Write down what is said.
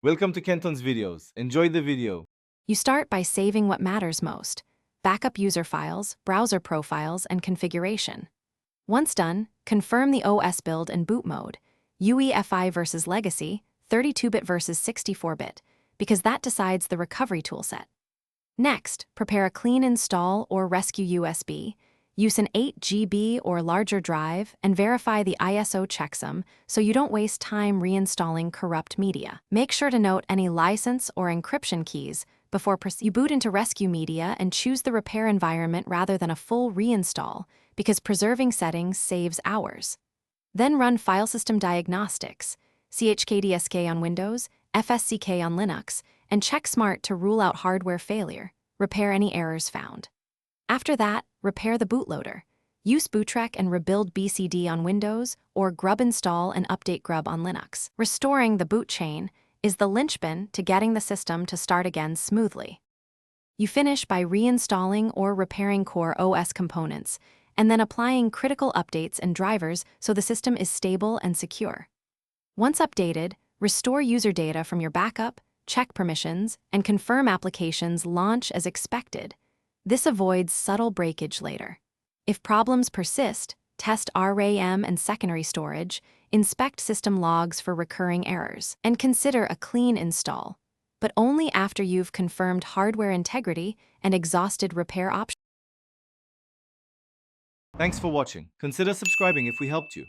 Welcome to Kenton's videos. Enjoy the video. You start by saving what matters most: backup user files, browser profiles, and configuration. Once done, confirm the OS build and boot mode, UEFI versus legacy, 32-bit versus 64-bit, because that decides the recovery toolset. Next, prepare a clean install or rescue USB, use an 8 GB or larger drive, and verify the ISO checksum so you don't waste time reinstalling corrupt media. Make sure to note any license or encryption keys before you boot into rescue media, and choose the repair environment rather than a full reinstall, because preserving settings saves hours. Then run file system diagnostics, chkdsk on Windows, fsck on Linux, and check Smart to rule out hardware failure. Repair any errors found. After that, repair the bootloader. Use bootrec and rebuild BCD on Windows, or grub install and update grub on Linux. Restoring the boot chain is the linchpin to getting the system to start again smoothly. You finish by reinstalling or repairing core OS components, and then applying critical updates and drivers so the system is stable and secure. Once updated, restore user data from your backup, check permissions, and confirm applications launch as expected. This avoids subtle breakage later. If problems persist, test RAM and secondary storage, inspect system logs for recurring errors, and consider a clean install, but only after you've confirmed hardware integrity and exhausted repair options. Thanks for watching. Consider subscribing if we helped you.